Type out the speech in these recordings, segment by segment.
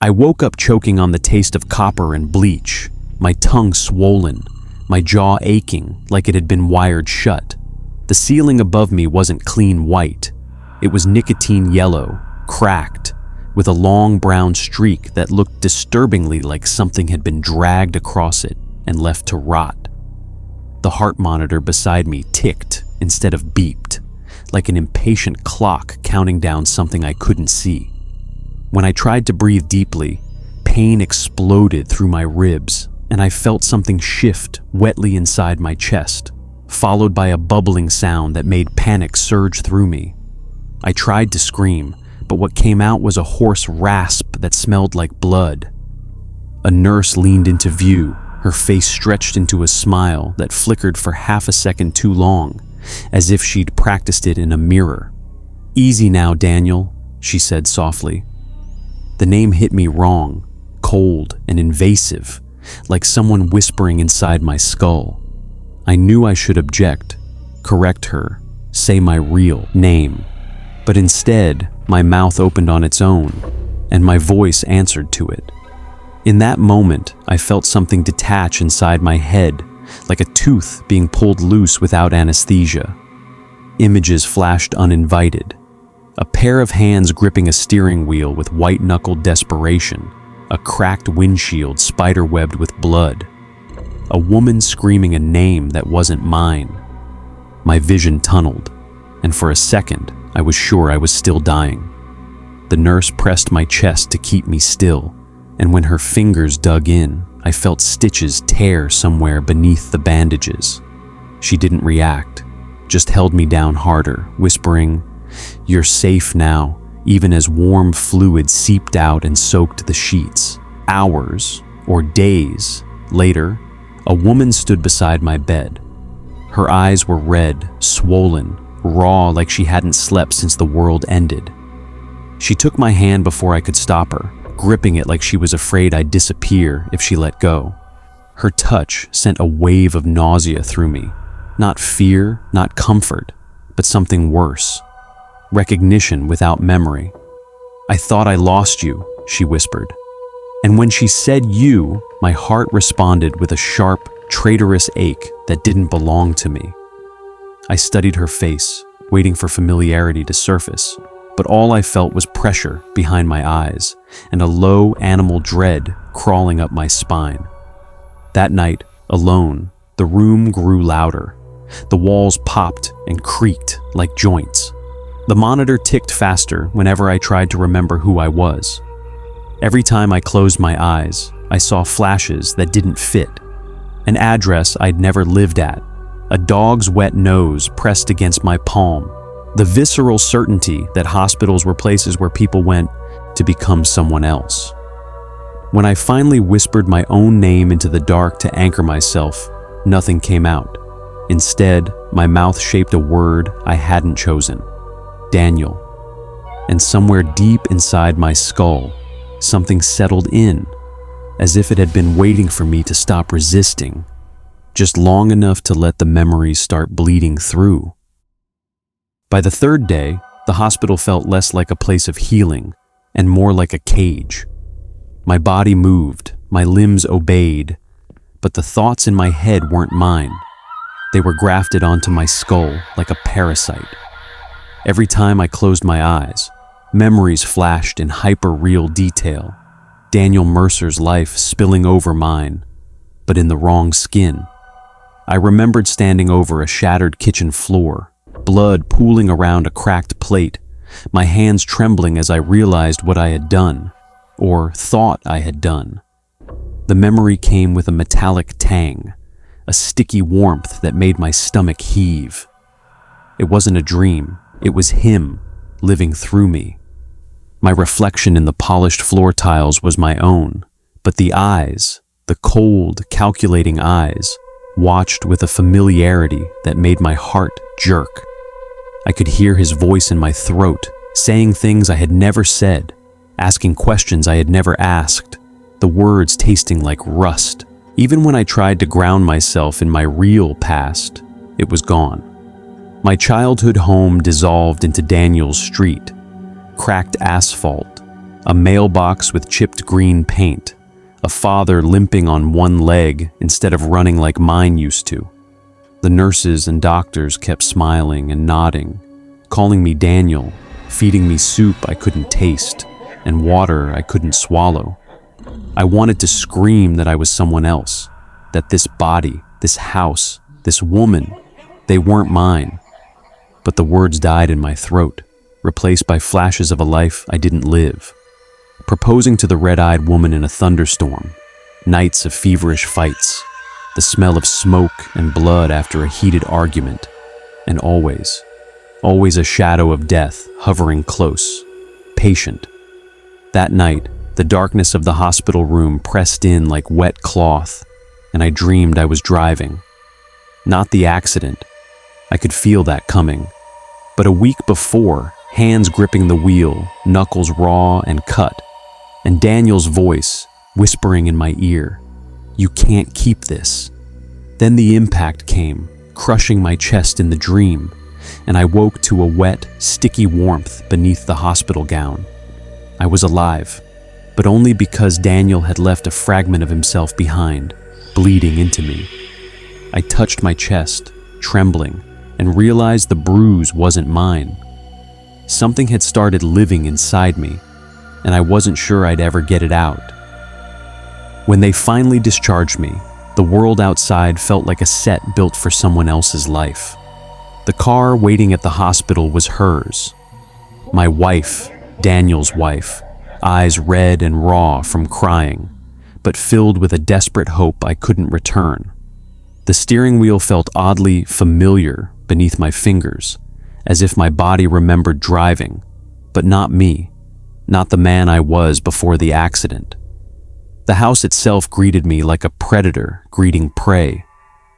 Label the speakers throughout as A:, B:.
A: I woke up choking on the taste of copper and bleach, my tongue swollen, my jaw aching like it had been wired shut. The ceiling above me wasn't clean white. It was nicotine yellow, cracked, with a long brown streak that looked disturbingly like something had been dragged across it and left to rot. The heart monitor beside me ticked instead of beeped, like an impatient clock counting down something I couldn't see. When I tried to breathe deeply, pain exploded through my ribs, and I felt something shift wetly inside my chest, followed by a bubbling sound that made panic surge through me. I tried to scream, but what came out was a hoarse rasp that smelled like blood. A nurse leaned into view, her face stretched into a smile that flickered for half a second too long, as if she'd practiced it in a mirror. "Easy now, Daniel," she said softly. The name hit me wrong, cold and invasive, like someone whispering inside my skull. I knew I should object, correct her, say my real name. But instead, my mouth opened on its own, and my voice answered to it. In that moment, I felt something detach inside my head, like a tooth being pulled loose without anesthesia. Images flashed uninvited. A pair of hands gripping a steering wheel with white-knuckled desperation, a cracked windshield spider-webbed with blood, a woman screaming a name that wasn't mine. My vision tunneled, and for a second, I was sure I was still dying. The nurse pressed my chest to keep me still, and when her fingers dug in, I felt stitches tear somewhere beneath the bandages. She didn't react, just held me down harder, whispering, "You're safe now," even as warm fluid seeped out and soaked the sheets. Hours, or days, later, a woman stood beside my bed. Her eyes were red, swollen, raw like she hadn't slept since the world ended. She took my hand before I could stop her, gripping it like she was afraid I'd disappear if she let go. Her touch sent a wave of nausea through me. Not fear, not comfort, but something worse. Recognition without memory. "I thought I lost you," she whispered. And when she said "you," my heart responded with a sharp, traitorous ache that didn't belong to me. I studied her face, waiting for familiarity to surface, but all I felt was pressure behind my eyes and a low animal dread crawling up my spine. That night, alone, the room grew louder. The walls popped and creaked like joints. The monitor ticked faster whenever I tried to remember who I was. Every time I closed my eyes, I saw flashes that didn't fit. An address I'd never lived at, a dog's wet nose pressed against my palm, the visceral certainty that hospitals were places where people went to become someone else. When I finally whispered my own name into the dark to anchor myself, nothing came out. Instead, my mouth shaped a word I hadn't chosen. Daniel. And somewhere deep inside my skull, something settled in, as if it had been waiting for me to stop resisting, just long enough to let the memories start bleeding through. By the third day, the hospital felt less like a place of healing and more like a cage. My body moved, my limbs obeyed, but the thoughts in my head weren't mine. They were grafted onto my skull like a parasite. Every time I closed my eyes, memories flashed in hyper-real detail. Daniel Mercer's life spilling over mine, but in the wrong skin. I remembered standing over a shattered kitchen floor, blood pooling around a cracked plate, my hands trembling as I realized what I had done, or thought I had done. The memory came with a metallic tang, a sticky warmth that made my stomach heave. It wasn't a dream, it was him living through me. My reflection in the polished floor tiles was my own, but the eyes, the cold, calculating eyes, watched with a familiarity that made my heart jerk. I could hear his voice in my throat, saying things I had never said, asking questions I had never asked, the words tasting like rust. Even when I tried to ground myself in my real past, it was gone. My childhood home dissolved into Daniel's street, cracked asphalt, A mailbox with chipped green paint. A father limping on one leg instead of running like mine used to. The nurses and doctors kept smiling and nodding, calling me Daniel, feeding me soup I couldn't taste, and water I couldn't swallow. I wanted to scream that I was someone else, that this body, this house, this woman, they weren't mine. But the words died in my throat, replaced by flashes of a life I didn't live. Proposing to the red-eyed woman in a thunderstorm, nights of feverish fights, the smell of smoke and blood after a heated argument, and always a shadow of death hovering close, patient. That night, the darkness of the hospital room pressed in like wet cloth, and I dreamed I was driving. Not the accident. I could feel that coming. But a week before, hands gripping the wheel, knuckles raw and cut, and Daniel's voice whispering in my ear, "You can't keep this." Then the impact came, crushing my chest in the dream, and I woke to a wet, sticky warmth beneath the hospital gown. I was alive, but only because Daniel had left a fragment of himself behind, bleeding into me. I touched my chest, trembling, and realized the bruise wasn't mine. Something had started living inside me, and I wasn't sure I'd ever get it out. When they finally discharged me, the world outside felt like a set built for someone else's life. The car waiting at the hospital was hers. My wife, Daniel's wife, eyes red and raw from crying, but filled with a desperate hope I couldn't return. The steering wheel felt oddly familiar beneath my fingers, as if my body remembered driving, but not me, not the man I was before the accident. The house itself greeted me like a predator greeting prey.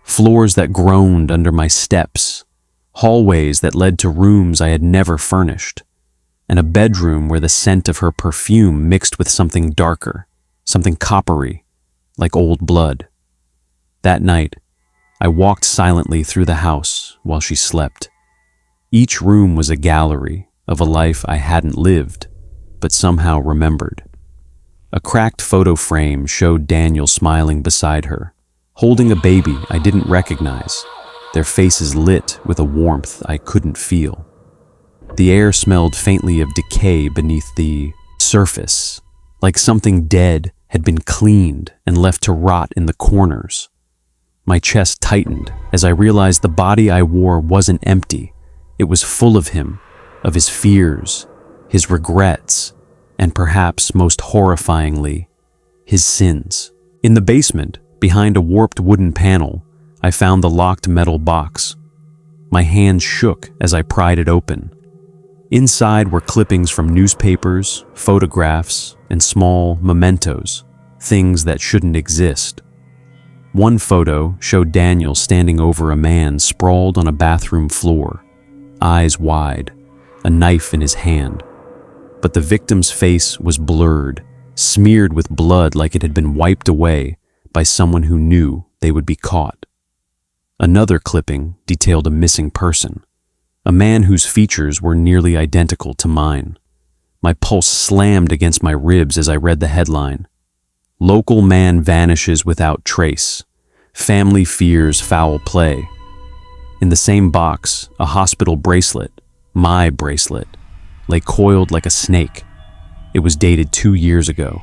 A: Floors that groaned under my steps, hallways that led to rooms I had never furnished, and a bedroom where the scent of her perfume mixed with something darker, something coppery, like old blood. That night, I walked silently through the house while she slept. Each room was a gallery of a life I hadn't lived, but somehow remembered. A cracked photo frame showed Daniel smiling beside her, holding a baby I didn't recognize, their faces lit with a warmth I couldn't feel. The air smelled faintly of decay beneath the surface, like something dead had been cleaned and left to rot in the corners. My chest tightened as I realized the body I wore wasn't empty. It was full of him, of his fears, his regrets, and perhaps most horrifyingly, his sins. In the basement, behind a warped wooden panel, I found the locked metal box. My hands shook as I pried it open. Inside were clippings from newspapers, photographs, and small mementos, things that shouldn't exist. One photo showed Daniel standing over a man sprawled on a bathroom floor, eyes wide, a knife in his hand. But the victim's face was blurred, smeared with blood like it had been wiped away by someone who knew they would be caught. Another clipping detailed a missing person, a man whose features were nearly identical to mine. My pulse slammed against my ribs as I read the headline, "Local man vanishes without trace. Family fears foul play." In the same box, a hospital bracelet, my bracelet, lay coiled like a snake. It was dated 2 years ago.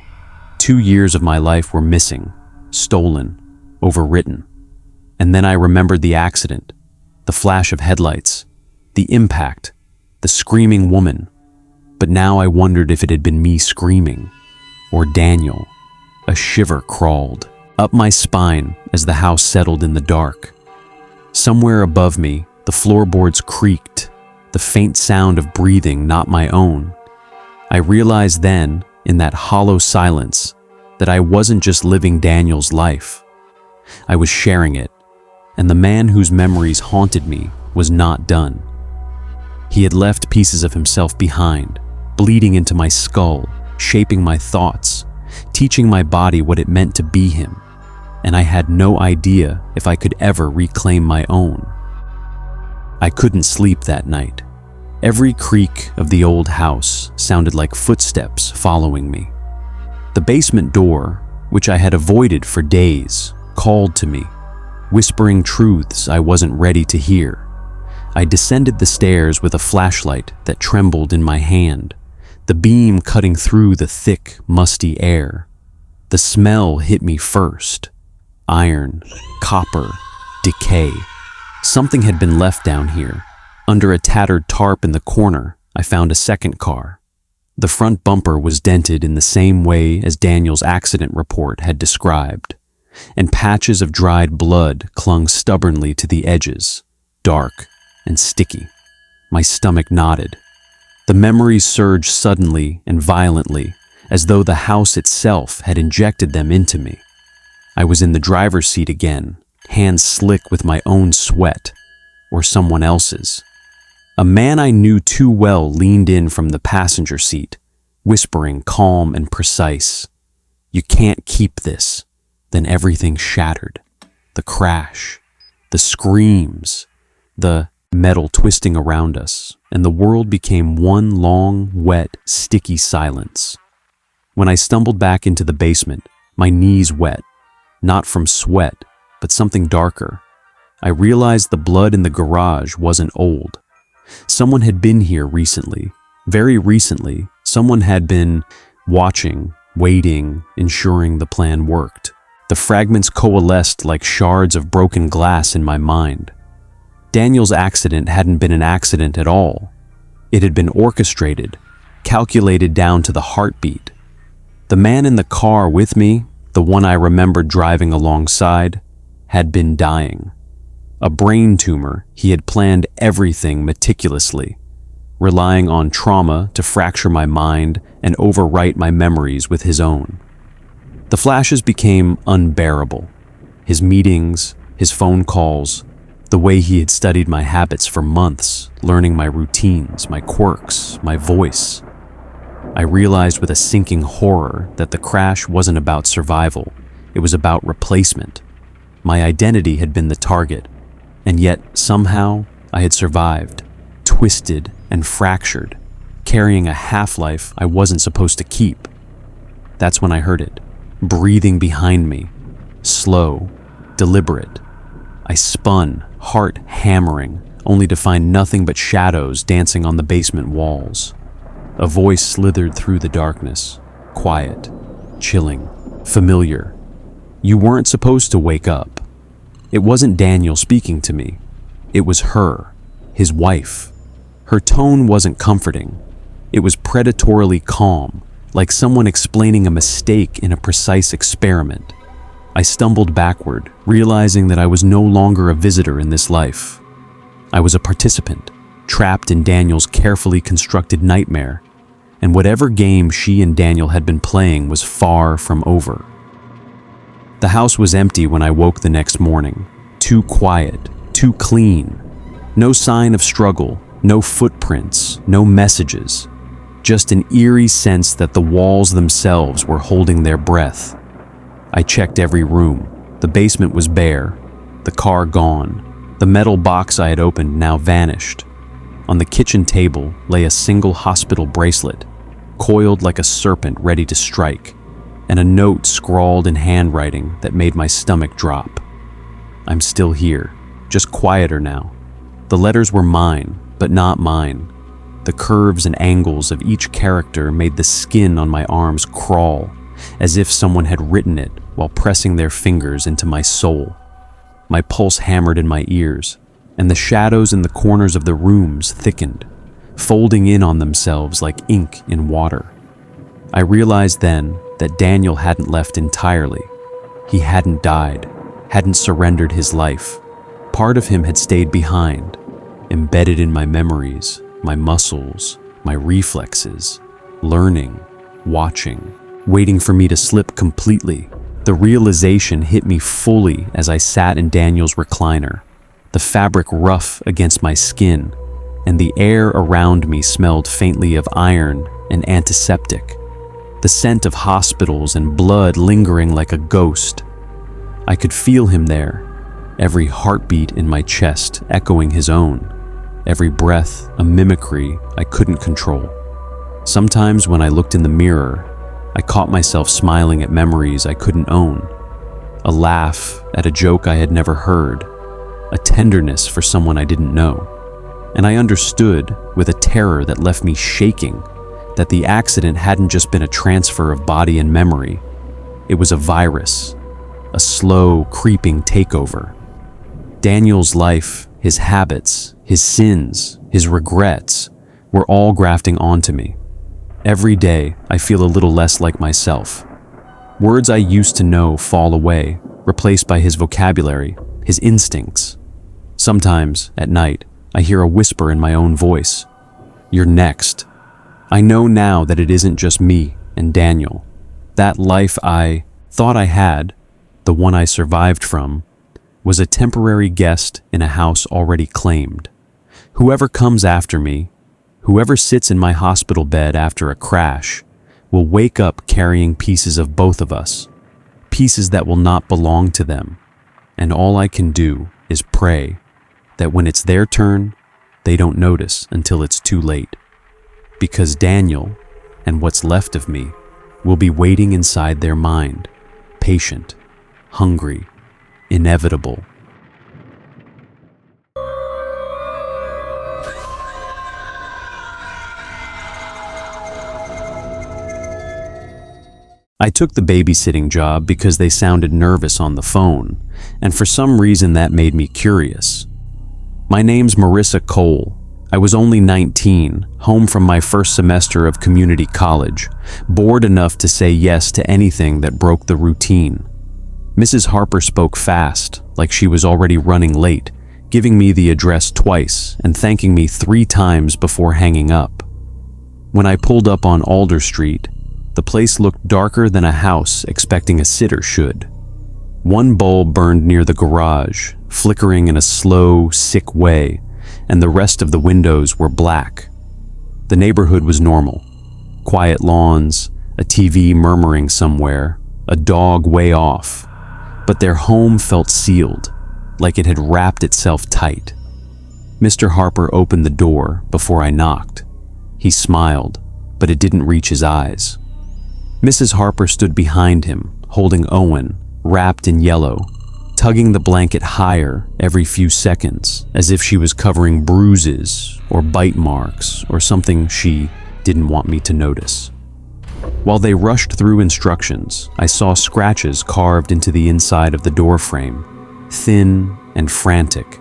A: 2 years of my life were missing, stolen, overwritten. And then I remembered the accident, the flash of headlights, the impact, the screaming woman. But now I wondered if it had been me screaming, or Daniel. A shiver crawled up my spine as the house settled in the dark. Somewhere above me, the floorboards creaked, the faint sound of breathing not my own. I realized then, in that hollow silence, that I wasn't just living Daniel's life. I was sharing it, and the man whose memories haunted me was not done. He had left pieces of himself behind, bleeding into my skull, shaping my thoughts, teaching my body what it meant to be him, and I had no idea if I could ever reclaim my own. I couldn't sleep that night. Every creak of the old house sounded like footsteps following me. The basement door, which I had avoided for days, called to me, whispering truths I wasn't ready to hear. I descended the stairs with a flashlight that trembled in my hand, the beam cutting through the thick, musty air. The smell hit me first. Iron, copper, decay. Something had been left down here. Under a tattered tarp in the corner, I found a second car. The front bumper was dented in the same way as Daniel's accident report had described, and patches of dried blood clung stubbornly to the edges, dark and sticky. My stomach knotted. The memories surged suddenly and violently, as though the house itself had injected them into me. I was in the driver's seat again, hands slick with my own sweat, or someone else's. A man I knew too well leaned in from the passenger seat, whispering calm and precise, "You can't keep this." Then everything shattered. The crash, the screams, the metal twisting around us, and the world became one long, wet, sticky silence. When I stumbled back into the basement, my knees wet, not from sweat, but something darker. I realized the blood in the garage wasn't old. Someone had been here recently, very recently. Someone had been watching, waiting, ensuring the plan worked. The fragments coalesced like shards of broken glass in my mind. Daniel's accident hadn't been an accident at all. It had been orchestrated, calculated down to the heartbeat. The man in the car with me, the one I remembered driving alongside, had been dying. A brain tumor, he had planned everything meticulously, relying on trauma to fracture my mind and overwrite my memories with his own. The flashes became unbearable. His meetings, his phone calls, the way he had studied my habits for months, learning my routines, my quirks, my voice. I realized with a sinking horror that the crash wasn't about survival, it was about replacement. My identity had been the target, and yet somehow I had survived, twisted and fractured, carrying a half-life I wasn't supposed to keep. That's when I heard it, breathing behind me, slow, deliberate. I spun, heart hammering, only to find nothing but shadows dancing on the basement walls. A voice slithered through the darkness, quiet, chilling, familiar. "You weren't supposed to wake up." It wasn't Daniel speaking to me. It was her, his wife. Her tone wasn't comforting. It was predatorily calm, like someone explaining a mistake in a precise experiment. I stumbled backward, realizing that I was no longer a visitor in this life. I was a participant, trapped in Daniel's carefully constructed nightmare, and whatever game she and Daniel had been playing was far from over. The house was empty when I woke the next morning, too quiet, too clean. No sign of struggle, no footprints, no messages, just an eerie sense that the walls themselves were holding their breath. I checked every room. The basement was bare, the car gone. The metal box I had opened now vanished. On the kitchen table lay a single hospital bracelet, coiled like a serpent ready to strike, and a note scrawled in handwriting that made my stomach drop. "I'm still here, just quieter now." The letters were mine, but not mine. The curves and angles of each character made the skin on my arms crawl, as if someone had written it while pressing their fingers into my soul. My pulse hammered in my ears, and the shadows in the corners of the rooms thickened, folding in on themselves like ink in water. I realized then that Daniel hadn't left entirely. He hadn't died, hadn't surrendered his life. Part of him had stayed behind, embedded in my memories, my muscles, my reflexes, learning, watching, waiting for me to slip completely. The realization hit me fully as I sat in Daniel's recliner, the fabric rough against my skin, and the air around me smelled faintly of iron and antiseptic, the scent of hospitals and blood lingering like a ghost. I could feel him there, every heartbeat in my chest echoing his own, every breath a mimicry I couldn't control. Sometimes when I looked in the mirror, I caught myself smiling at memories I couldn't own, a laugh at a joke I had never heard, a tenderness for someone I didn't know. And I understood, with a terror that left me shaking, that the accident hadn't just been a transfer of body and memory. It was a virus, a slow, creeping takeover. Daniel's life, his habits, his sins, his regrets, were all grafting onto me. Every day, I feel a little less like myself. Words I used to know fall away, replaced by his vocabulary, his instincts. Sometimes, at night, I hear a whisper in my own voice. "You're next." I know now that it isn't just me and Daniel. That life I thought I had, the one I survived from, was a temporary guest in a house already claimed. Whoever comes after me, whoever sits in my hospital bed after a crash, will wake up carrying pieces of both of us, pieces that will not belong to them. And all I can do is pray that when it's their turn, they don't notice until it's too late. Because Daniel, and what's left of me, will be waiting inside their mind, patient, hungry, inevitable. I took the babysitting job because they sounded nervous on the phone, and for some reason that made me curious. My name's Marissa Cole. I was only 19, home from my first semester of community college, bored enough to say yes to anything that broke the routine. Mrs. Harper spoke fast, like she was already running late, giving me the address twice and thanking me 3 times before hanging up. When I pulled up on Alder Street, the place looked darker than a house expecting a sitter should. One bulb burned near the garage, flickering in a slow, sick way, and the rest of the windows were black. The neighborhood was normal. Quiet lawns, a TV murmuring somewhere, a dog way off. But their home felt sealed, like it had wrapped itself tight. Mr. Harper opened the door before I knocked. He smiled, but it didn't reach his eyes. Mrs. Harper stood behind him, holding Owen, wrapped in yellow, tugging the blanket higher every few seconds, as if she was covering bruises or bite marks or something she didn't want me to notice. While they rushed through instructions, I saw scratches carved into the inside of the door frame, thin and frantic,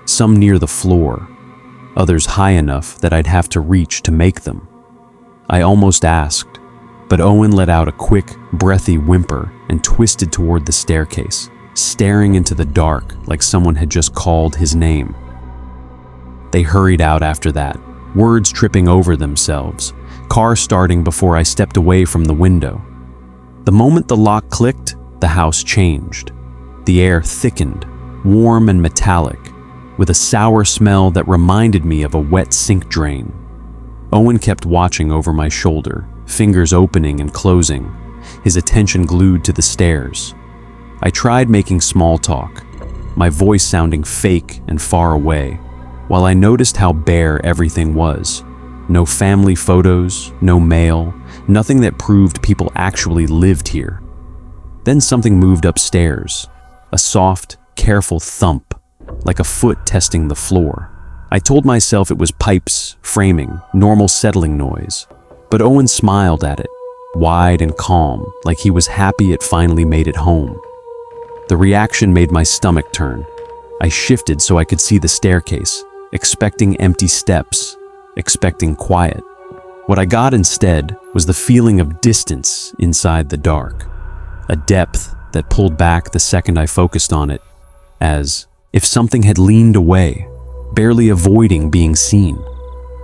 A: some near the floor, others high enough that I'd have to reach to make them. I almost asked, but Owen let out a quick, breathy whimper and twisted toward the staircase, staring into the dark like someone had just called his name. They hurried out after that, words tripping over themselves, car starting before I stepped away from the window. The moment the lock clicked, the house changed. The air thickened, warm and metallic, with a sour smell that reminded me of a wet sink drain. Owen kept watching over my shoulder, fingers opening and closing, his attention glued to the stairs. I tried making small talk, my voice sounding fake and far away, while I noticed how bare everything was. No family photos, no mail, nothing that proved people actually lived here. Then something moved upstairs, a soft, careful thump, like a foot testing the floor. I told myself it was pipes, framing, normal settling noise, but Owen smiled at it, wide and calm, like he was happy it finally made it home. The reaction made my stomach turn. I shifted so I could see the staircase, expecting empty steps, expecting quiet. What I got instead was the feeling of distance inside the dark, a depth that pulled back the second I focused on it, as if something had leaned away, barely avoiding being seen.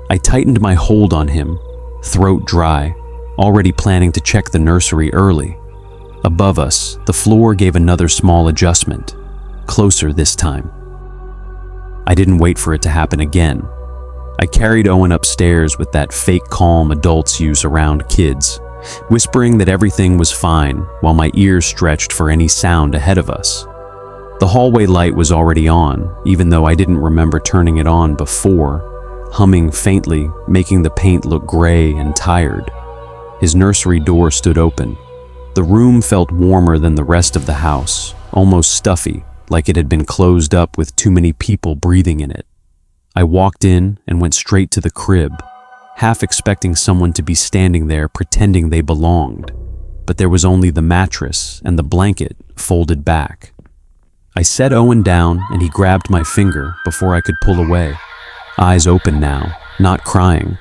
A: I tightened my hold on him, throat dry, already planning to check the nursery early. Above us, the floor gave another small adjustment, closer this time. I didn't wait for it to happen again. I carried Owen upstairs with that fake calm adults use around kids, whispering that everything was fine while my ears stretched for any sound ahead of us. The hallway light was already on, even though I didn't remember turning it on before, humming faintly, making the paint look gray and tired. His nursery door stood open. The room felt warmer than the rest of the house, almost stuffy, like it had been closed up with too many people breathing in it. I walked in and went straight to the crib, half expecting someone to be standing there pretending they belonged, but there was only the mattress and the blanket folded back. I set Owen down and he grabbed my finger before I could pull away. Eyes open now, not crying,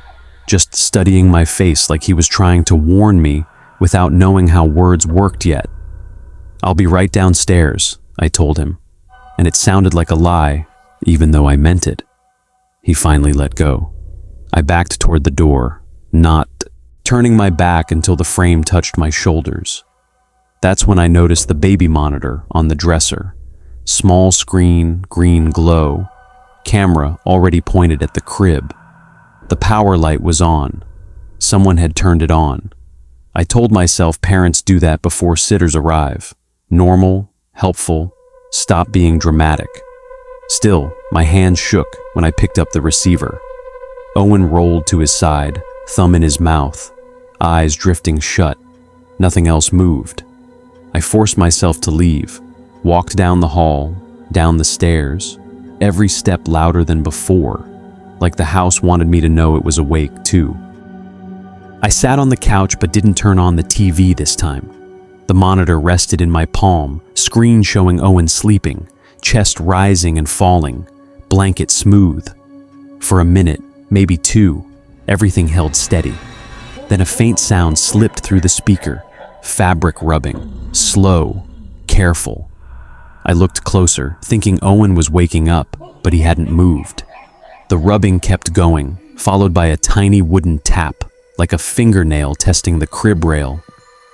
A: just studying my face like he was trying to warn me without knowing how words worked yet. "I'll be right downstairs," I told him, and it sounded like a lie, even though I meant it. He finally let go. I backed toward the door, not turning my back until the frame touched my shoulders. That's when I noticed the baby monitor on the dresser. Small screen, green glow, camera already pointed at the crib. The power light was on. Someone had turned it on. I told myself parents do that before sitters arrive. Normal, helpful, stop being dramatic. Still, my hand shook when I picked up the receiver. Owen rolled to his side, thumb in his mouth, eyes drifting shut. Nothing else moved. I forced myself to leave, walked down the hall, down the stairs, every step louder than before, like the house wanted me to know it was awake too. I sat on the couch but didn't turn on the TV this time. The monitor rested in my palm, screen showing Owen sleeping, chest rising and falling, blanket smooth. For a minute, maybe two, everything held steady. Then a faint sound slipped through the speaker, fabric rubbing, slow, careful. I looked closer, thinking Owen was waking up, but he hadn't moved. The rubbing kept going, followed by a tiny wooden tap, like a fingernail testing the crib rail.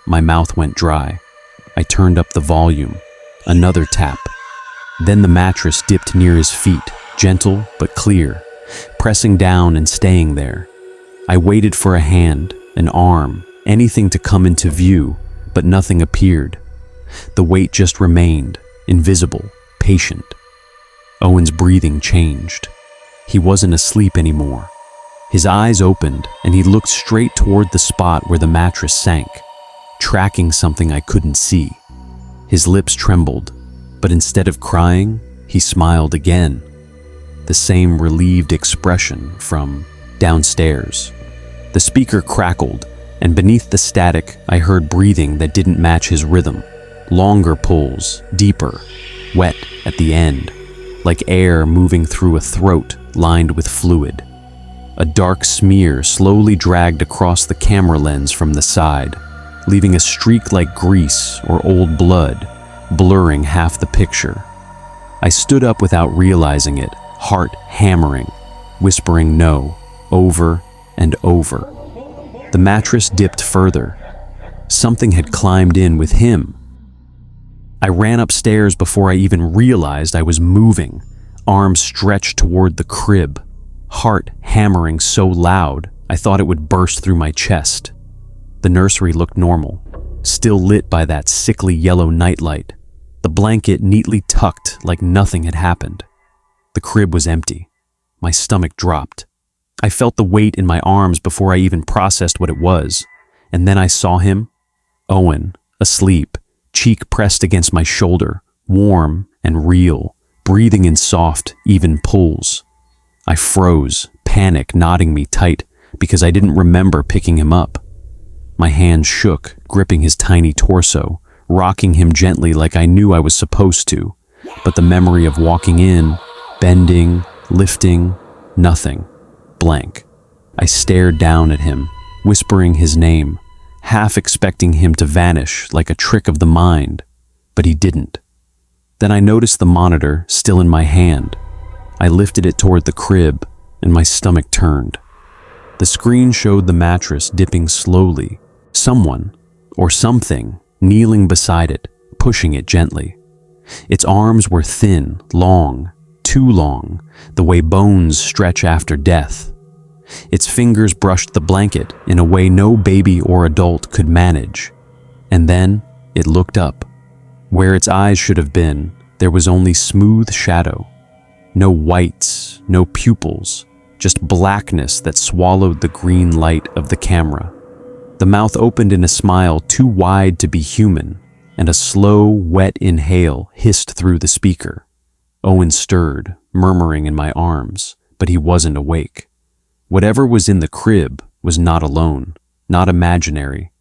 A: My mouth went dry. I turned up the volume. Another tap. Then the mattress dipped near his feet, gentle but clear, pressing down and staying there. I waited for a hand, an arm, anything to come into view, but nothing appeared. The weight just remained, invisible, patient. Owen's breathing changed. He wasn't asleep anymore. His eyes opened and he looked straight toward the spot where the mattress sank, tracking something I couldn't see. His lips trembled, but instead of crying, he smiled again. The same relieved expression from downstairs. The speaker crackled, and beneath the static, I heard breathing that didn't match his rhythm. Longer pulls, deeper, wet at the end, like air moving through a throat lined with fluid. A dark smear slowly dragged across the camera lens from the side, leaving a streak like grease or old blood, blurring half the picture. I stood up without realizing it, heart hammering, whispering no, over and over. The mattress dipped further. Something had climbed in with him. I ran upstairs before I even realized I was moving, arms stretched toward the crib, heart hammering so loud I thought it would burst through my chest. The nursery looked normal, still lit by that sickly yellow nightlight, the blanket neatly tucked like nothing had happened. The crib was empty. My stomach dropped. I felt the weight in my arms before I even processed what it was, and then I saw him, Owen, asleep, cheek pressed against my shoulder, warm and real, breathing in soft, even pulls. I froze, panic knotting me tight because I didn't remember picking him up. My hand shook, gripping his tiny torso, rocking him gently like I knew I was supposed to, but the memory of walking in, bending, lifting, nothing, blank. I stared down at him, whispering his name, half expecting him to vanish like a trick of the mind, but he didn't. Then I noticed the monitor still in my hand. I lifted it toward the crib, and my stomach turned. The screen showed the mattress dipping slowly, someone, or something, kneeling beside it, pushing it gently. Its arms were thin, long, too long, the way bones stretch after death. Its fingers brushed the blanket in a way no baby or adult could manage. And then it looked up. Where its eyes should have been, There was only smooth shadow. No whites, no pupils, just blackness that swallowed the green light of the camera. The mouth opened in a smile too wide to be human, and a slow, wet inhale hissed through the speaker. Owen stirred, murmuring in my arms, but he wasn't awake. Whatever was in the crib was not alone, not imaginary,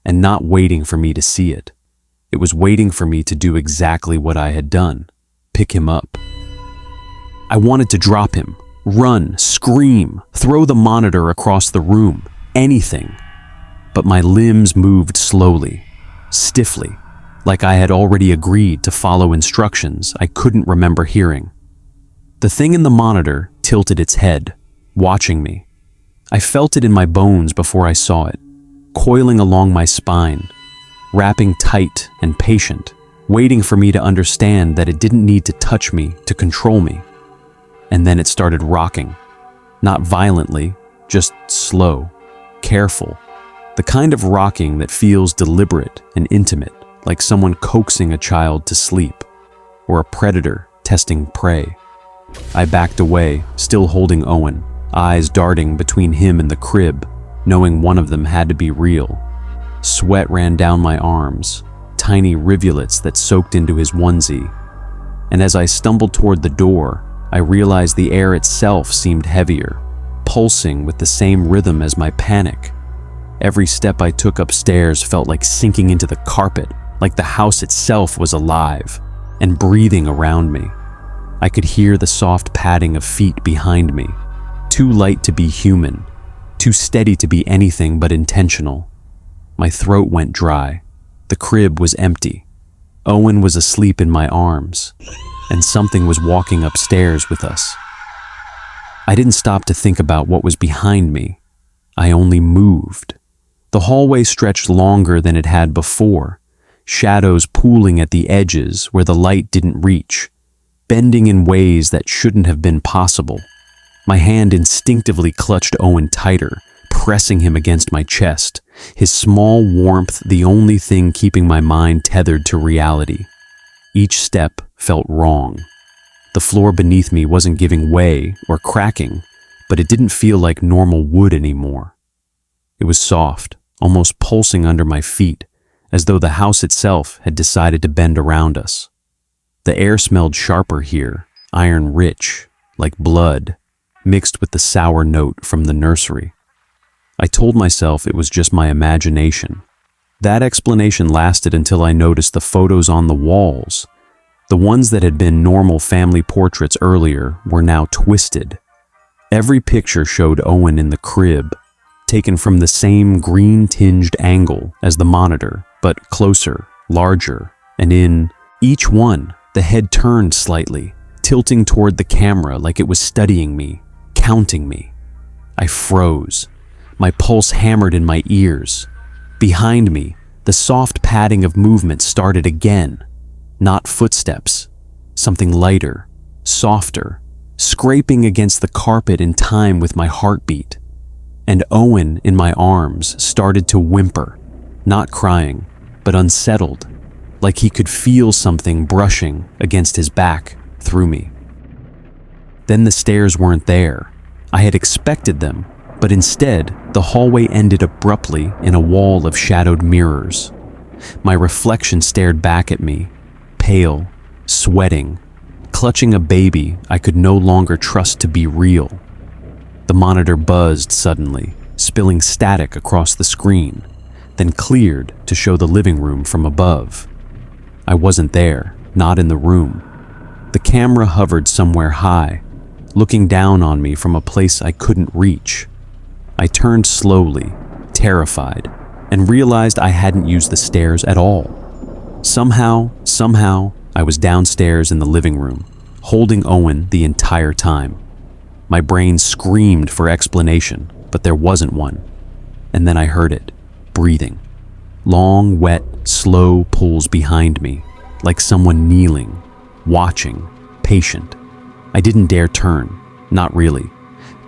A: and not waiting for me to see it. It was waiting for me to do exactly what I had done, pick him up. I wanted to drop him, run, scream, throw the monitor across the room, anything. But my limbs moved slowly, stiffly, like I had already agreed to follow instructions I couldn't remember hearing. The thing in the monitor tilted its head, watching me. I felt it in my bones before I saw it, coiling along my spine, wrapping tight and patient, waiting for me to understand that it didn't need to touch me to control me. And then it started rocking, not violently, just slow, careful, the kind of rocking that feels deliberate and intimate, like someone coaxing a child to sleep, or a predator testing prey. I backed away, still holding Owen, eyes darting between him and the crib, knowing one of them had to be real. Sweat ran down my arms, tiny rivulets that soaked into his onesie. And as I stumbled toward the door, I realized the air itself seemed heavier, pulsing with the same rhythm as my panic. Every step I took upstairs felt like sinking into the carpet, like the house itself was alive and breathing around me. I could hear the soft padding of feet behind me, too light to be human, too steady to be anything but intentional. My throat went dry. The crib was empty. Owen was asleep in my arms, and something was walking upstairs with us. I didn't stop to think about what was behind me. I only moved. The hallway stretched longer than it had before, shadows pooling at the edges where the light didn't reach, bending in ways that shouldn't have been possible. My hand instinctively clutched Owen tighter, pressing him against my chest, his small warmth the only thing keeping my mind tethered to reality. Each step felt wrong. The floor beneath me wasn't giving way or cracking, but it didn't feel like normal wood anymore. It was soft, almost pulsing under my feet, as though the house itself had decided to bend around us. The air smelled sharper here, iron-rich, like blood, mixed with the sour note from the nursery. I told myself it was just my imagination. That explanation lasted until I noticed the photos on the walls. The ones that had been normal family portraits earlier were now twisted. Every picture showed Owen in the crib, taken from the same green-tinged angle as the monitor, but closer, larger, and in each one, the head turned slightly, tilting toward the camera like it was studying me, counting me. I froze. My pulse hammered in my ears. Behind me, the soft padding of movement started again. Not footsteps, something lighter, softer, scraping against the carpet in time with my heartbeat. And Owen in my arms started to whimper, not crying, but unsettled, like he could feel something brushing against his back through me. Then the stairs weren't there. I had expected them, but instead, the hallway ended abruptly in a wall of shadowed mirrors. My reflection stared back at me, pale, sweating, clutching a baby I could no longer trust to be real. The monitor buzzed suddenly, spilling static across the screen, then cleared to show the living room from above. I wasn't there, not in the room. The camera hovered somewhere high, looking down on me from a place I couldn't reach. I turned slowly, terrified, and realized I hadn't used the stairs at all. Somehow, I was downstairs in the living room, holding Owen the entire time. My brain screamed for explanation, but there wasn't one. And then I heard it, breathing. Long, wet, slow pulls behind me, like someone kneeling, watching, patient. I didn't dare turn, not really,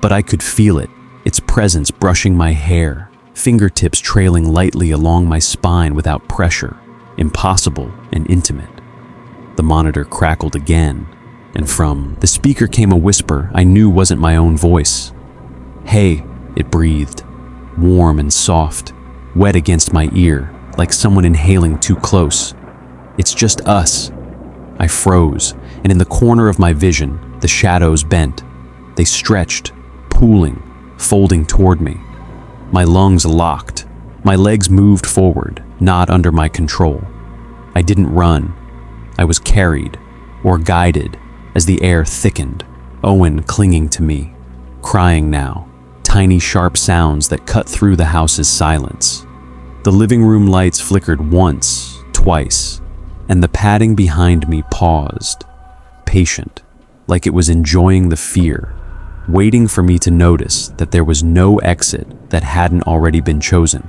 A: but I could feel it, its presence brushing my hair, fingertips trailing lightly along my spine without pressure, impossible and intimate. The monitor crackled again, and from the speaker came a whisper I knew wasn't my own voice. "Hey," it breathed, warm and soft, wet against my ear, like someone inhaling too close. "It's just us." I froze, and in the corner of my vision, the shadows bent. They stretched, pooling, folding toward me. My lungs locked. My legs moved forward, not under my control. I didn't run. I was carried, or guided, as the air thickened, Owen clinging to me, crying now, tiny sharp sounds that cut through the house's silence. The living room lights flickered once, twice, and the padding behind me paused, patient, like it was enjoying the fear, waiting for me to notice that there was no exit that hadn't already been chosen.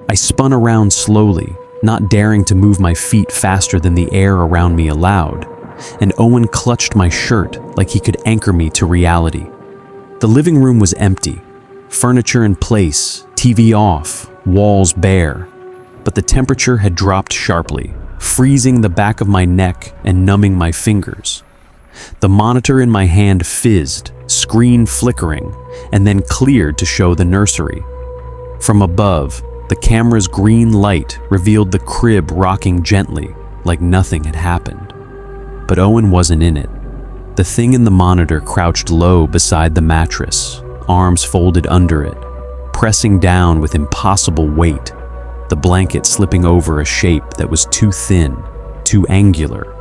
A: I spun around slowly, not daring to move my feet faster than the air around me allowed, and Owen clutched my shirt like he could anchor me to reality. The living room was empty, furniture in place, TV off, walls bare, but the temperature had dropped sharply, freezing the back of my neck and numbing my fingers. The monitor in my hand fizzed, screen flickering, and then cleared to show the nursery. From above, the camera's green light revealed the crib rocking gently, like nothing had happened. But Owen wasn't in it. The thing in the monitor crouched low beside the mattress, arms folded under it, pressing down with impossible weight, the blanket slipping over a shape that was too thin, too angular.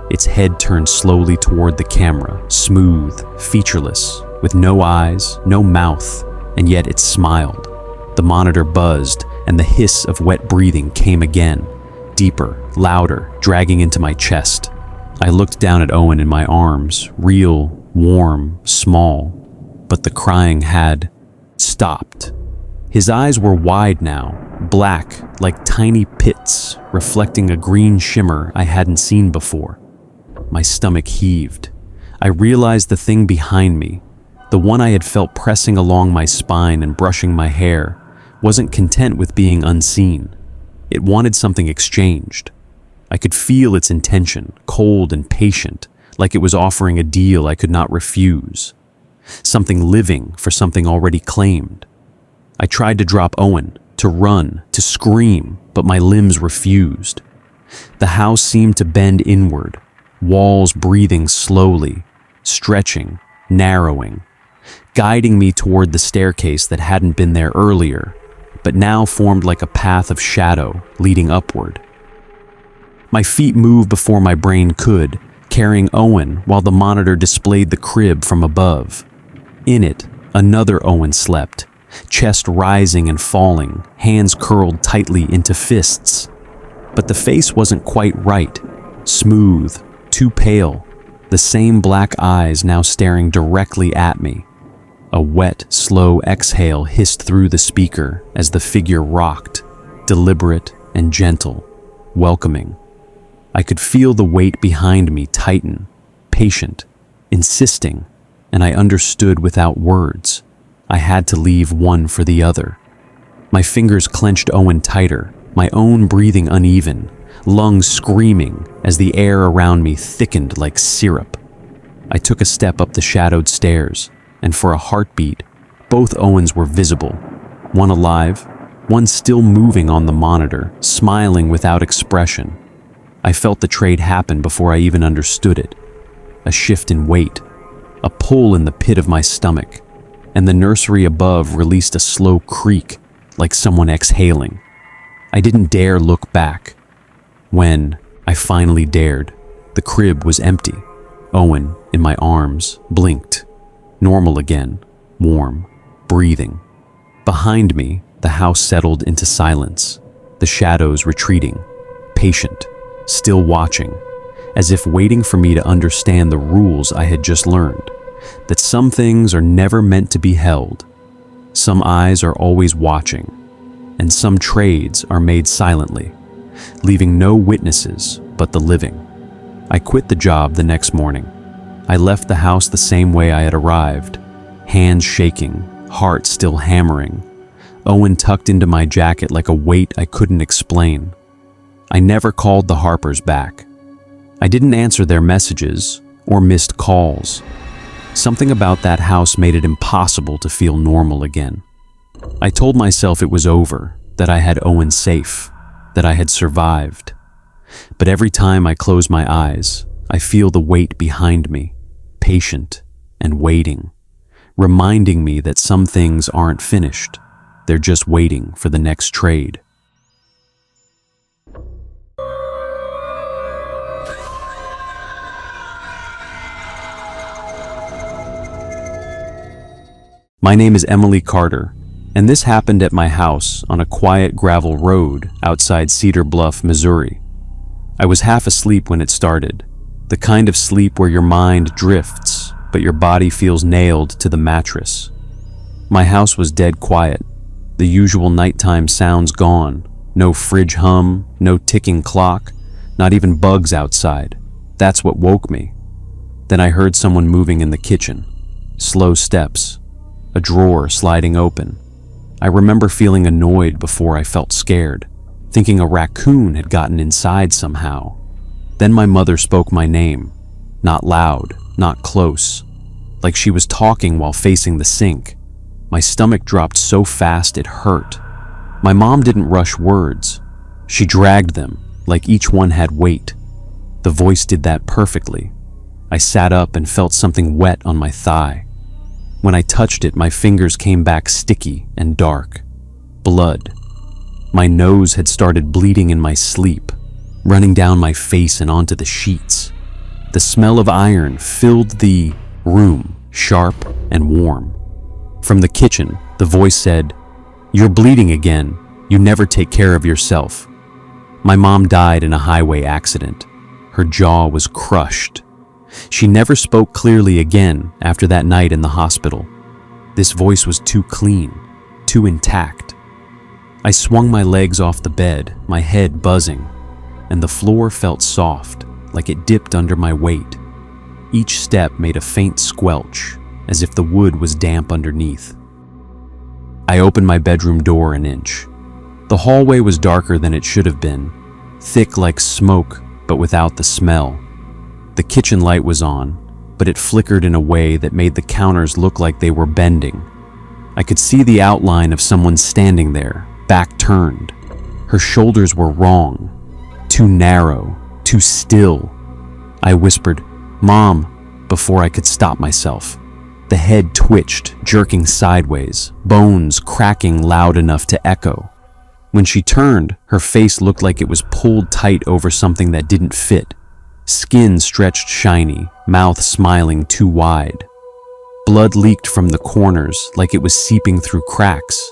A: Its head turned slowly toward the camera, smooth, featureless, with no eyes, no mouth, and yet it smiled. The monitor buzzed, and the hiss of wet breathing came again, deeper, louder, dragging into my chest. I looked down at Owen in my arms, real, warm, small, but the crying had stopped. His eyes were wide now, black like tiny pits, reflecting a green shimmer I hadn't seen before. My stomach heaved. I realized the thing behind me, the one I had felt pressing along my spine and brushing my hair, wasn't content with being unseen. It wanted something exchanged. I could feel its intention, cold and patient, like it was offering a deal I could not refuse. Something living for something already claimed. I tried to drop Owen, to run, to scream, but my limbs refused. The house seemed to bend inward, walls breathing slowly, stretching, narrowing, guiding me toward the staircase that hadn't been there earlier, but now formed like a path of shadow leading upward. My feet moved before my brain could, carrying Owen while the monitor displayed the crib from above. In it, another Owen slept, chest rising and falling, hands curled tightly into fists. But the face wasn't quite right, smooth, too pale, the same black eyes now staring directly at me. A wet, slow exhale hissed through the speaker as the figure rocked, deliberate and gentle, welcoming. I could feel the weight behind me tighten, patient, insisting, and I understood without words. I had to leave one for the other. My fingers clenched Owen tighter, my own breathing uneven, lungs screaming as the air around me thickened like syrup. I took a step up the shadowed stairs, and for a heartbeat, both Owens were visible, one alive, one still moving on the monitor, smiling without expression. I felt the trade happen before I even understood it. A shift in weight, a pull in the pit of my stomach, and the nursery above released a slow creak, like someone exhaling. I didn't dare look back. When I finally dared, the crib was empty. Owen, in my arms, blinked. Normal again, warm, breathing. Behind me, the house settled into silence, the shadows retreating, patient, still watching, as if waiting for me to understand the rules I had just learned, that some things are never meant to be held, some eyes are always watching, and some trades are made silently, leaving no witnesses but the living. I quit the job the next morning. I left the house the same way I had arrived, hands shaking, heart still hammering, Owen tucked into my jacket like a weight I couldn't explain. I never called the Harpers back. I didn't answer their messages or missed calls. Something about that house made it impossible to feel normal again. I told myself it was over, that I had Owen safe, that I had survived. But every time I close my eyes, I feel the weight behind me, patient and waiting, reminding me that some things aren't finished. They're just waiting for the next trade. My name is Emily Carter, and this happened at my house on a quiet gravel road outside Cedar Bluff, Missouri. I was half asleep when it started, the kind of sleep where your mind drifts, but your body feels nailed to the mattress. My house was dead quiet, the usual nighttime sounds gone, no fridge hum, no ticking clock, not even bugs outside. That's what woke me. Then I heard someone moving in the kitchen, slow steps, a drawer sliding open. I remember feeling annoyed before I felt scared, thinking a raccoon had gotten inside somehow. Then my mother spoke my name, not loud, not close, like she was talking while facing the sink. My stomach dropped so fast it hurt. My mom didn't rush words. She dragged them, like each one had weight. The voice did that perfectly. I sat up and felt something wet on my thigh. When I touched it, my fingers came back sticky and dark. Blood. My nose had started bleeding in my sleep, running down my face and onto the sheets. The smell of iron filled the room, sharp and warm. From the kitchen, the voice said, "You're bleeding again. You never take care of yourself." My mom died in a highway accident. Her jaw was crushed. She never spoke clearly again after that night in the hospital. This voice was too clean, too intact. I swung my legs off the bed, my head buzzing, and the floor felt soft, like it dipped under my weight. Each step made a faint squelch, as if the wood was damp underneath. I opened my bedroom door an inch. The hallway was darker than it should have been, thick like smoke, but without the smell. The kitchen light was on, but it flickered in a way that made the counters look like they were bending. I could see the outline of someone standing there, back turned. Her shoulders were wrong, too narrow, too still. I whispered, "Mom," before I could stop myself. The head twitched, jerking sideways, bones cracking loud enough to echo. When she turned, her face looked like it was pulled tight over something that didn't fit. Skin stretched shiny, mouth smiling too wide. Blood leaked from the corners like it was seeping through cracks.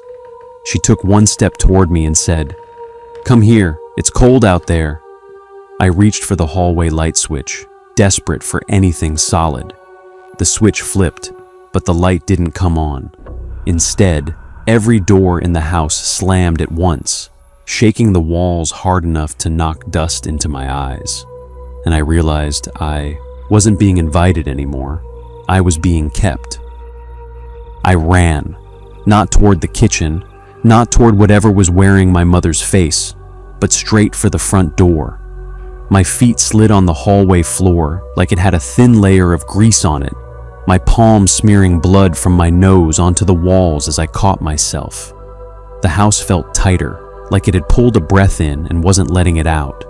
A: She took one step toward me and said, "Come here, it's cold out there." I reached for the hallway light switch, desperate for anything solid. The switch flipped, but the light didn't come on. Instead, every door in the house slammed at once, shaking the walls hard enough to knock dust into my eyes. And I realized I wasn't being invited anymore. I was being kept. I ran, not toward the kitchen, not toward whatever was wearing my mother's face, but straight for the front door. My feet slid on the hallway floor like it had a thin layer of grease on it, my palm smearing blood from my nose onto the walls as I caught myself. The house felt tighter, like it had pulled a breath in and wasn't letting it out.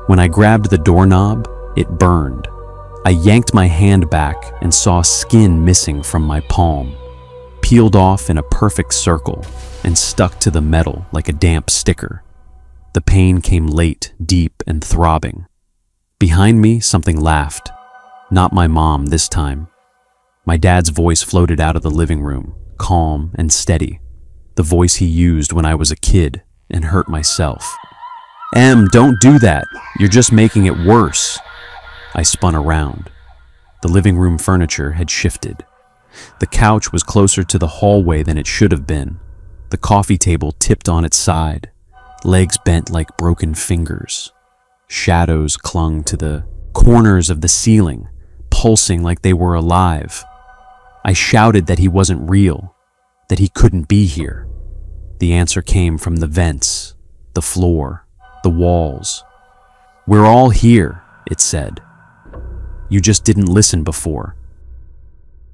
A: When I grabbed the doorknob, it burned. I yanked my hand back and saw skin missing from my palm, peeled off in a perfect circle and stuck to the metal like a damp sticker. The pain came late, deep, and throbbing. Behind me, something laughed. Not my mom this time. My dad's voice floated out of the living room, calm and steady. The voice he used when I was a kid and hurt myself. "Em, don't do that. You're just making it worse." I spun around. The living room furniture had shifted. The couch was closer to the hallway than it should have been. The coffee table tipped on its side, legs bent like broken fingers. Shadows clung to the corners of the ceiling, pulsing like they were alive. I shouted that he wasn't real, that he couldn't be here. The answer came from the vents, the floor, the walls. "We're all here. it said. You just didn't listen before.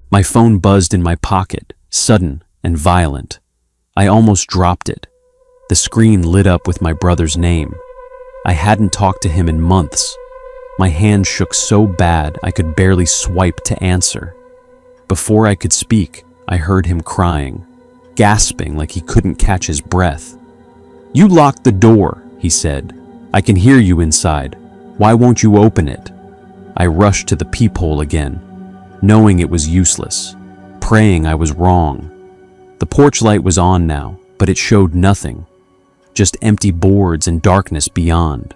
A: My phone buzzed in my pocket, sudden and violent. I almost dropped it. The screen lit up with my brother's name. I hadn't talked to him in months. My hand shook so bad I could barely swipe to answer. Before I could speak, I heard him crying, gasping like he couldn't catch his breath. You locked the door, he said. I can hear you inside. Why won't you open it? I rushed to the peephole again, knowing it was useless, praying I was wrong. The porch light was on now, but it showed nothing, just empty boards and darkness beyond.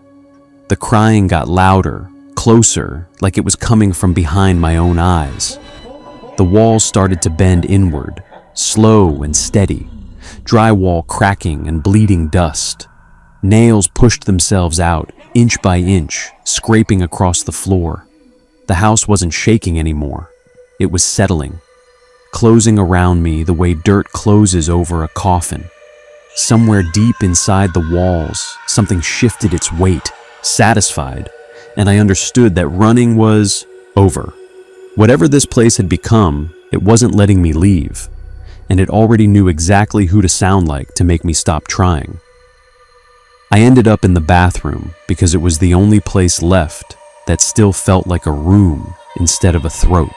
A: The crying got louder, closer, like it was coming from behind my own eyes. The walls started to bend inward, slow and steady, drywall cracking and bleeding dust. Nails pushed themselves out, inch by inch, scraping across the floor. The house wasn't shaking anymore. It was settling, closing around me the way dirt closes over a coffin. Somewhere deep inside the walls, something shifted its weight, satisfied, and I understood that running was over. Whatever this place had become, it wasn't letting me leave, and it already knew exactly who to sound like to make me stop trying. I ended up in the bathroom because it was the only place left that still felt like a room instead of a throat.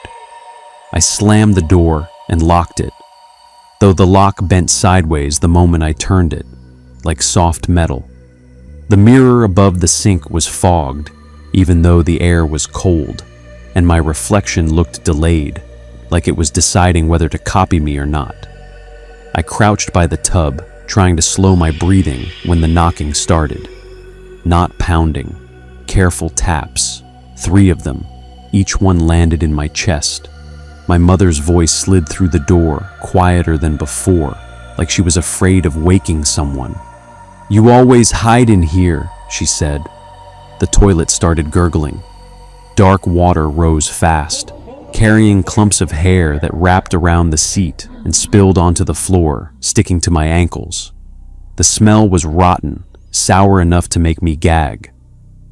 A: I slammed the door and locked it, though the lock bent sideways the moment I turned it, like soft metal. The mirror above the sink was fogged, even though the air was cold, and my reflection looked delayed, like it was deciding whether to copy me or not. I crouched by the tub, trying to slow my breathing when the knocking started. Not pounding, careful taps, 3 of them, each one landed in my chest. My mother's voice slid through the door, quieter than before, like she was afraid of waking someone. You always hide in here, she said. The toilet started gurgling. Dark water rose fast, carrying clumps of hair that wrapped around the seat and spilled onto the floor, sticking to my ankles. The smell was rotten, sour enough to make me gag.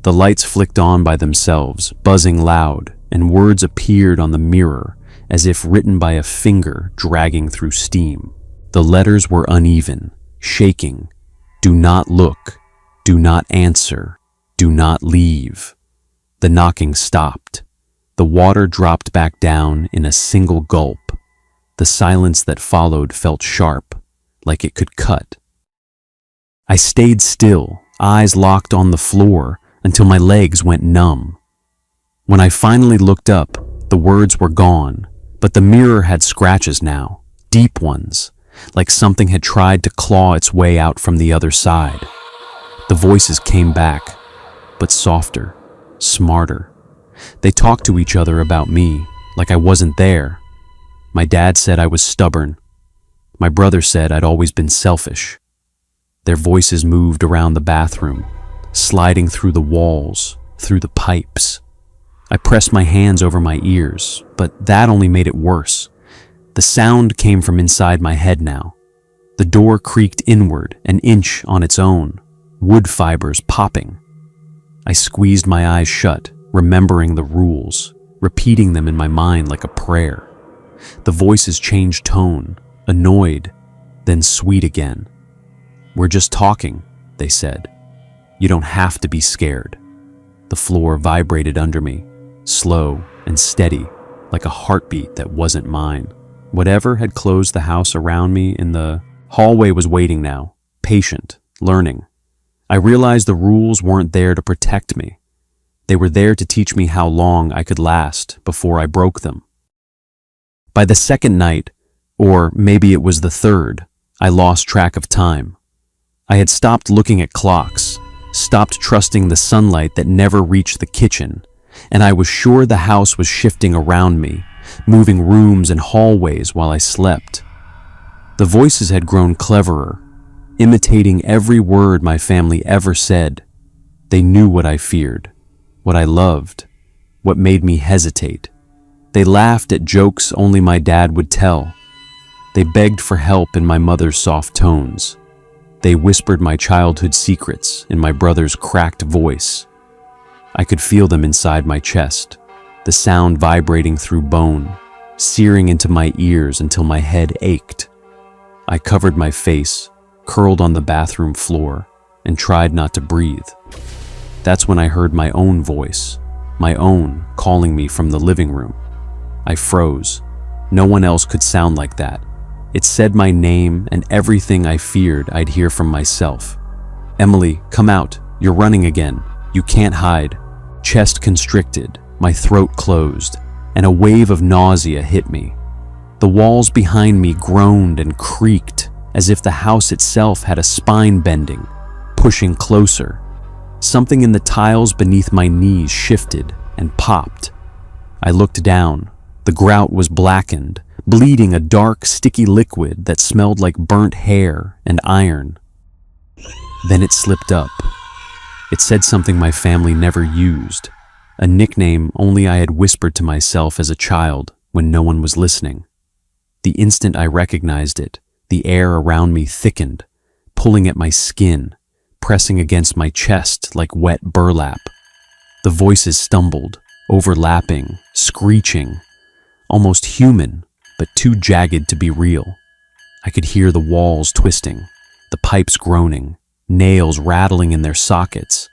A: The lights flicked on by themselves, buzzing loud, and words appeared on the mirror as if written by a finger dragging through steam. The letters were uneven, shaking. Do not look. Do not answer. Do not leave. The knocking stopped. The water dropped back down in a single gulp. The silence that followed felt sharp, like it could cut. I stayed still, eyes locked on the floor, until my legs went numb. When I finally looked up, the words were gone, but the mirror had scratches now, deep ones, like something had tried to claw its way out from the other side. The voices came back, but softer, smarter. They talked to each other about me, like I wasn't there. My dad said I was stubborn. My brother said I'd always been selfish. Their voices moved around the bathroom, sliding through the walls, through the pipes. I pressed my hands over my ears, but that only made it worse. The sound came from inside my head now. The door creaked inward, an inch on its own, wood fibers popping. I squeezed my eyes shut, remembering the rules, repeating them in my mind like a prayer. The voices changed tone, annoyed, then sweet again. We're just talking, they said. You don't have to be scared. The floor vibrated under me, slow and steady, like a heartbeat that wasn't mine. Whatever had closed the house around me in the hallway was waiting now, patient, learning. I realized the rules weren't there to protect me. They were there to teach me how long I could last before I broke them. By the second night, or maybe it was the third, I lost track of time. I had stopped looking at clocks, stopped trusting the sunlight that never reached the kitchen, and I was sure the house was shifting around me, moving rooms and hallways while I slept. The voices had grown cleverer, imitating every word my family ever said. They knew what I feared, what I loved, what made me hesitate. They laughed at jokes only my dad would tell. They begged for help in my mother's soft tones. They whispered my childhood secrets in my brother's cracked voice. I could feel them inside my chest, the sound vibrating through bone, searing into my ears until my head ached. I covered my face, curled on the bathroom floor, and tried not to breathe. That's when I heard my own voice, my own calling me from the living room. I froze. No one else could sound like that. It said my name and everything I feared I'd hear from myself. "Emily, come out. You're running again. You can't hide." Chest constricted, my throat closed, and a wave of nausea hit me. The walls behind me groaned and creaked as if the house itself had a spine bending, pushing closer. Something in the tiles beneath my knees shifted and popped. I looked down. The grout was blackened, bleeding a dark, sticky liquid that smelled like burnt hair and iron. Then it slipped up. It said something my family never used, a nickname only I had whispered to myself as a child when no one was listening. The instant I recognized it, the air around me thickened, pulling at my skin, pressing against my chest like wet burlap. The voices stumbled, overlapping, screeching, almost human, but too jagged to be real. I could hear the walls twisting, the pipes groaning, nails rattling in their sockets,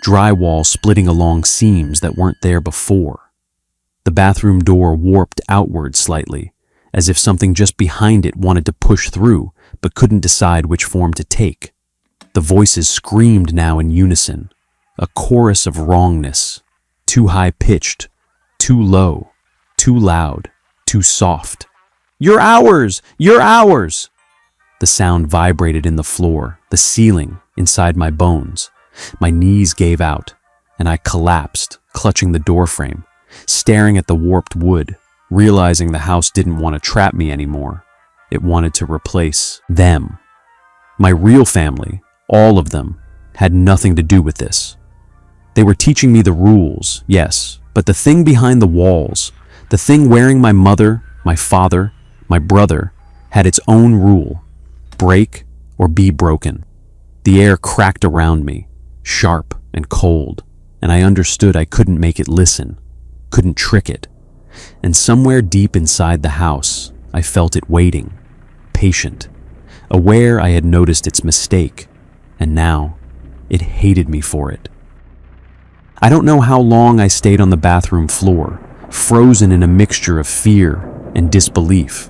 A: drywall splitting along seams that weren't there before. The bathroom door warped outward slightly, as if something just behind it wanted to push through, but couldn't decide which form to take. The voices screamed now in unison, a chorus of wrongness, too high-pitched, too low, too loud, too soft. "You're ours! You're ours!" The sound vibrated in the floor, the ceiling, inside my bones. My knees gave out, and I collapsed, clutching the doorframe, staring at the warped wood, realizing the house didn't want to trap me anymore. It wanted to replace them. My real family, all of them, had nothing to do with this. They were teaching me the rules, yes, but the thing behind the walls, the thing wearing my mother, my father, my brother, had its own rule: break or be broken. The air cracked around me, sharp and cold, and I understood I couldn't make it listen, couldn't trick it. And somewhere deep inside the house, I felt it waiting, patient, aware I had noticed its mistake, and now it hated me for it. I don't know how long I stayed on the bathroom floor, frozen in a mixture of fear and disbelief.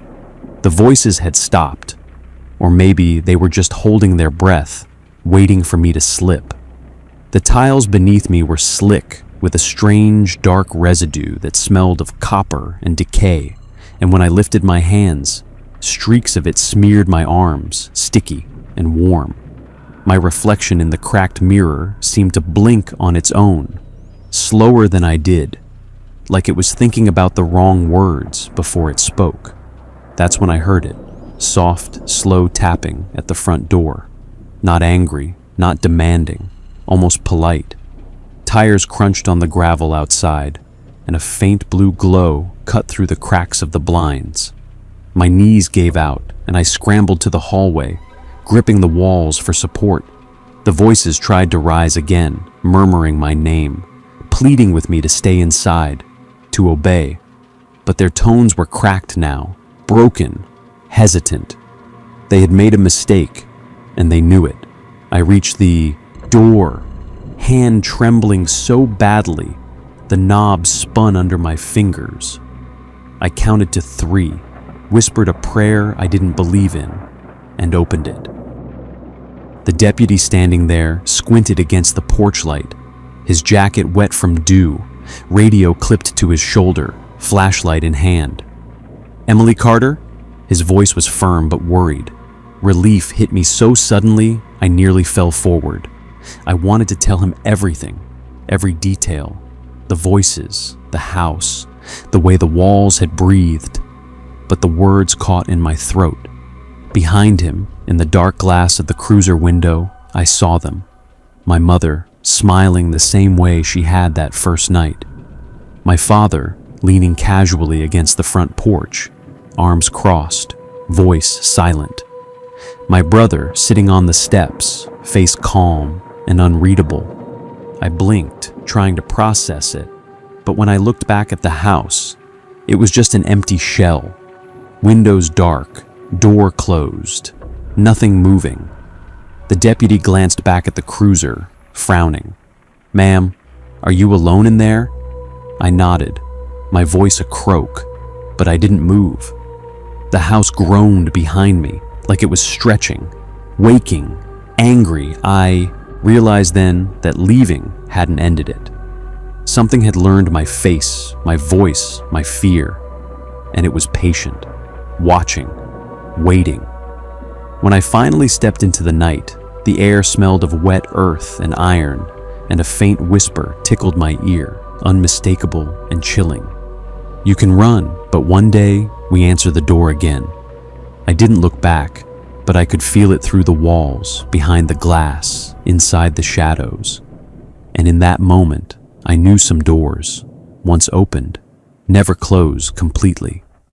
A: The voices had stopped, or maybe they were just holding their breath, waiting for me to slip. The tiles beneath me were slick with a strange, dark residue that smelled of copper and decay, and when I lifted my hands, streaks of it smeared my arms, sticky and warm. My reflection in the cracked mirror seemed to blink on its own, slower than I did, like it was thinking about the wrong words before it spoke. That's when I heard it, soft, slow tapping at the front door. Not angry, not demanding, almost polite. Tires crunched on the gravel outside, and a faint blue glow cut through the cracks of the blinds. My knees gave out, and I scrambled to the hallway, gripping the walls for support. The voices tried to rise again, murmuring my name, pleading with me to stay inside, to obey. But their tones were cracked now, broken, hesitant. They had made a mistake, and they knew it. I reached the door, hand trembling so badly, the knob spun under my fingers. I counted to 3, whispered a prayer I didn't believe in, and opened it. The deputy standing there squinted against the porch light, his jacket wet from dew, radio clipped to his shoulder, flashlight in hand. "Emily Carter?" His voice was firm but worried. Relief hit me so suddenly, I nearly fell forward. I wanted to tell him everything, every detail, the voices, the house, the way the walls had breathed, but the words caught in my throat. Behind him, in the dark glass of the cruiser window, I saw them. My mother, smiling the same way she had that first night. My father, leaning casually against the front porch, arms crossed, voice silent. My brother sitting on the steps, face calm and unreadable. I blinked, trying to process it. But when I looked back at the house, it was just an empty shell. Windows dark, door closed, nothing moving. The deputy glanced back at the cruiser, frowning. "Ma'am, are you alone in there?" I nodded, my voice a croak, but I didn't move. The house groaned behind me, like it was stretching, waking, angry. I realized then that leaving hadn't ended it. Something had learned my face, my voice, my fear, and it was patient, watching, waiting. When I finally stepped into the night, the air smelled of wet earth and iron, and a faint whisper tickled my ear, unmistakable and chilling. "You can run, but one day we answer the door again." I didn't look back, but I could feel it through the walls, behind the glass, inside the shadows. And in that moment, I knew some doors, once opened, never close completely.